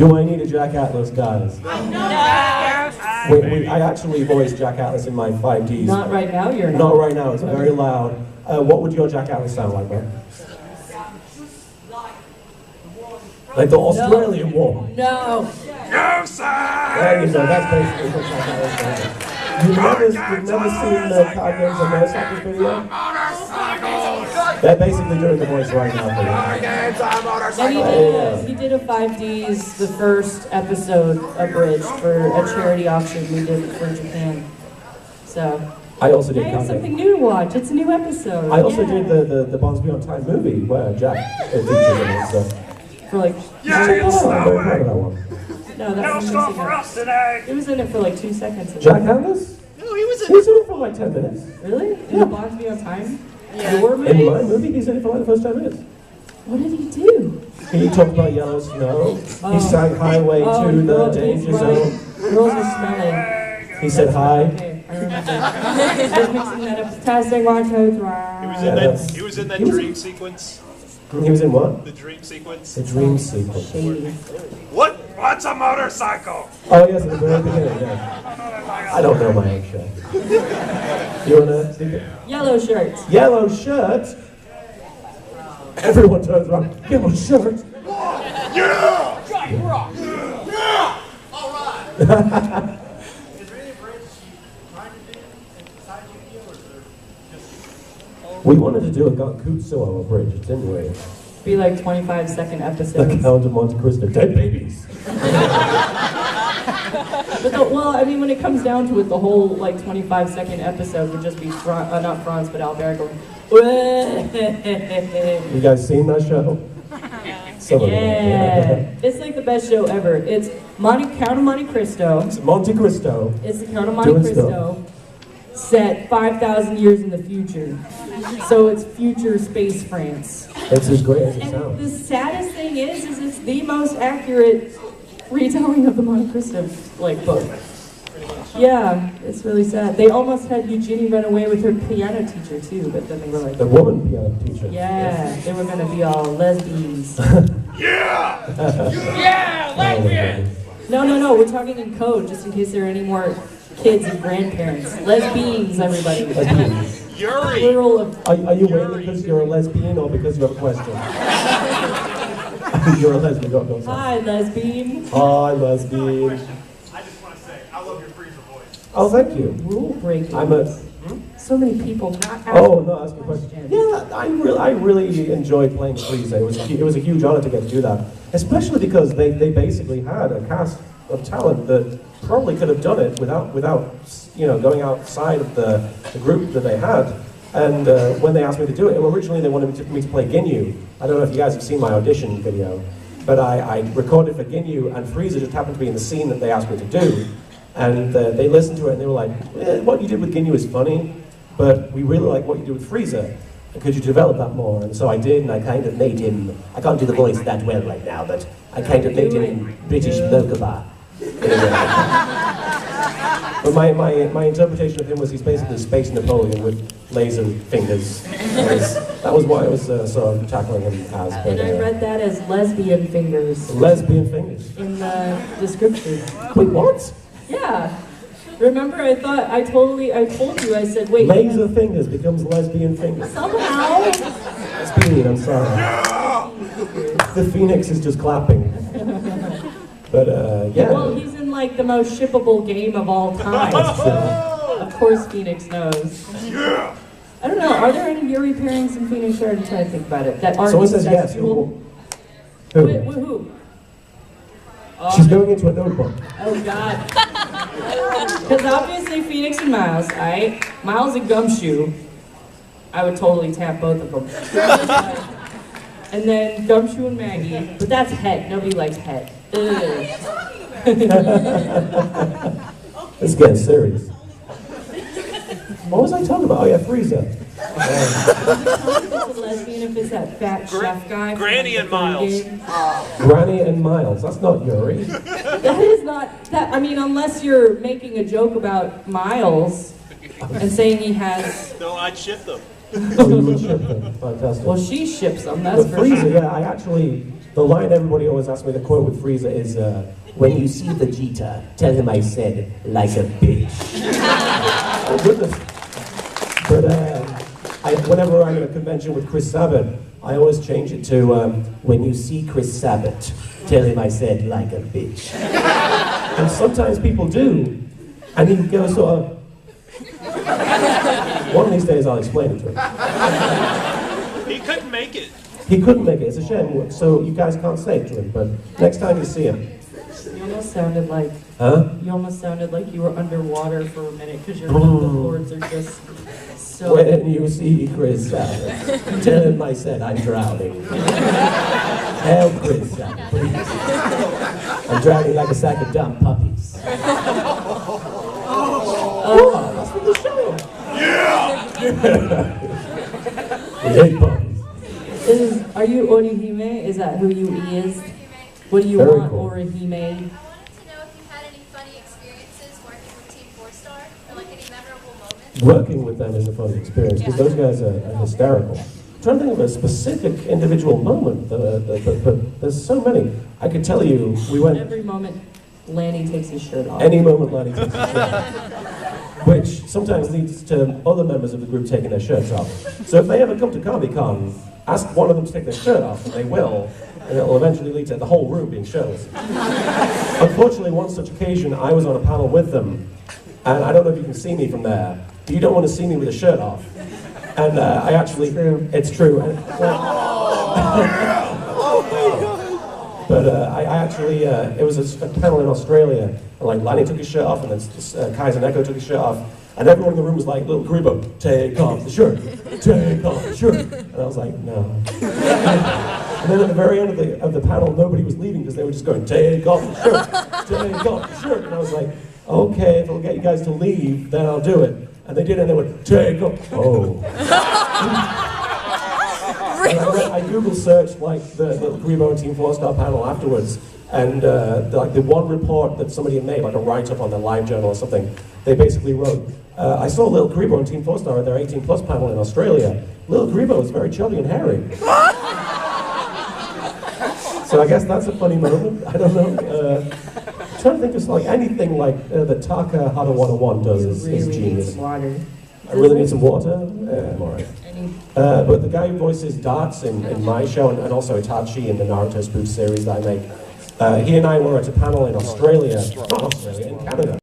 Do I need a Jack Atlas, guys? No! I actually voiced Jack Atlas in my 5Ds. Not right now, you're not. Not right now, it's very loud. What would your Jack Atlas sound like, man? Like the Australian one? No! No, sir! There you go, that's basically what Jack Atlas sounds like. You've never seen the Card Games and Motorcycles video? They're basically doing the voice right now for you. And he did a 5Ds, the first episode abridged for a charity auction we did for Japan. So I also did I have something new to watch. It's a new episode. I also did the Bonds Beyond Time movie where Jack features in it. So. For like, Yeah, I'm very proud of that one. no, that was score for us today. It was in it for like 2 seconds. Jack Atlas? No, he was He was in it for like 10 minutes. Really? Yeah. The Bonds Beyond Time? Yeah. Your movie? In my movie, he's in it for like the first 10 minutes. What did he do? He talked about yellow snow. He sang Highway to the Danger Zone. Girls are smelling. He said hi. Okay, I remember. I was mixing that up. Testing 1, 2, 3. He was in that dream sequence. He was in what? The dream sequence. The dream sequence. Shady. What's a motorcycle? Oh yes, at the very beginning, yeah. I don't know my own show. You wanna see it? Yellow shirt. Yellow shirt. Everyone turns around. Yellow shirt. Yeah! Yeah! All right. We wanted to do a Gankutsuo abridged, didn't we? Be like 25-second The episodes. Count of Monte Cristo. Dead babies. But well, I mean, when it comes down to it, the whole like 25-second episode would just be not Franz, but Albert going. You guys seen that show? Some of them. Yeah, it's like the best show ever. It's Count of Monte Cristo. It's Monte Cristo. It's the Count of Monte Doing Cristo, set 5,000 years in the future. So it's future space France. It's as great as it And sounds. the saddest thing is it's the most accurate retelling of the Monte Cristo book. Yeah, it's really sad. They almost had Eugenie run away with her piano teacher too, but then they were like, The woman piano teacher. yeah, they were gonna be all lesbians. Yeah! Yeah, lesbian. No, we're talking in code, just in case there are any more kids and grandparents. Lesbians, everybody. Lesbians. Yuri! Plural of. Are you waiting because you're a lesbian or because you have a question? You're a lesbian, go. Hi, lesbian. Hi, lesbian. I just want to say, I love your freezer voice. Oh, thank you. Rule breaking. I'm a. So many people not asking Oh no, ask a question. Yeah, I really enjoyed playing Frieza. It was a huge honor to get to do that, especially because they basically had a cast of talent that probably could have done it without going outside of the group that they had. And when they asked me to do it, originally they wanted me to play Ginyu. I don't know if you guys have seen my audition video, but I recorded for Ginyu, and Frieza just happened to be in the scene that they asked me to do. And they listened to it and they were like, what you did with Ginyu is funny, but we really like what you did with Frieza. Could you develop that more? And so I did, and I kind of made him, I can't do the voice that well right now, but I kind of made him in British Mokuba. But my interpretation of him was he's basically Space Napoleon with laser fingers. That was why I was sort of tackling him as. But, And I read that as lesbian fingers lesbian fingers. in the description. Wait, what? Yeah. Remember, I told you, I said, wait. Laser fingers becomes lesbian fingers. Somehow. Lesbian, I'm sorry. The Phoenix is just clapping. But yeah. Well, he's in like the most shippable game of all time. So of course Phoenix knows. Yeah! I don't know, are there any Yuri pairings in Phoenix? I'm trying to think about it. That aren't Someone says yes. sexual? Who? Wait, who? She's going into a notebook. Oh God. Because obviously Phoenix and Miles, right? Miles and Gumshoe, I would totally tap both of them. And then Gumshoe and Maggie, but that's Het. Nobody likes Het. It's getting serious. What was I talking about? Oh yeah, Frieza. It's a lesbian if it's that fat chef guy. Granny and Miles. Granny and Miles. That's not Yuri. That is not that. I mean, unless you're making a joke about Miles and saying he has. No, I'd ship them. Oh, you would ship them. Fantastic. Well, she ships them, that's But for Frieza, sure. yeah, I actually, the line everybody always asks me to quote with Frieza is, when you see Vegeta, tell him I said, like a bitch. Oh, goodness. But whenever I'm in a convention with Chris Sabat, I always change it to, when you see Chris Sabat, tell him I said, like a bitch. And sometimes people do, and he goes sort of, one of these days I'll explain it to him. He couldn't make it. He couldn't make it, it's a shame, so you guys can't say it to him, but next time you see him. You almost sounded like, Huh? you almost sounded like you were underwater for a minute, because your vocal cords are just so... When you see Chris Sabat, tell him I said I'm drowning. Help Chris Sabat, please. I'm drowning like a sack of dumb puppies. Oh, that's what the show. We hate puppies. Are you Orihime? Is that who you is? What do you Very want, cool. Orihime? I wanted to know if you had any funny experiences working with Team 4-Star, or like any memorable moments. Working with them is a fun experience, because those guys are hysterical. I'm trying to think of a specific individual moment, but there's so many. I could tell you, we went... Every moment Lanny takes his shirt off. Any moment Lanny takes his shirt off. Which sometimes leads to other members of the group taking their shirts off. So if they ever come to Comic-Con, ask one of them to take their shirt off, and they will, and it will eventually lead to the whole room being shirtless. Unfortunately, one such occasion, I was on a panel with them, and I don't know if you can see me from there, but you don't want to see me with a shirt off. And I actually, it's true. But I actually, it was a panel in Australia, and like Lanny took his shirt off, and then Kaiser Neko took his shirt off, and everyone in the room was like, LittleKuriboh, take off the shirt, take off the shirt. And I was like, no. And then at the very end of the panel, nobody was leaving because they were just going, take off the shirt, take off the shirt. And I was like, okay, if it'll get you guys to leave, then I'll do it. And they did, and they went, take off. Oh. I Google searched like the LittleKuriboh and Team 4-Star panel afterwards, and like the one report that somebody had made, like a write-up on their live journal or something, they basically wrote, I saw LittleKuriboh and Team 4-Star at their 18 plus panel in Australia. LittleKuriboh is very chubby and hairy. So I guess that's a funny moment. I don't know. I'm trying to think of like anything like that Taka Hada 101 does is Really need genius. some water. I really need some water. I'm alright. But the guy who voices Darts in my show, and also Itachi in the Naruto spoof series that I make, he and I were at a panel in Australia, not Australia, in Canada.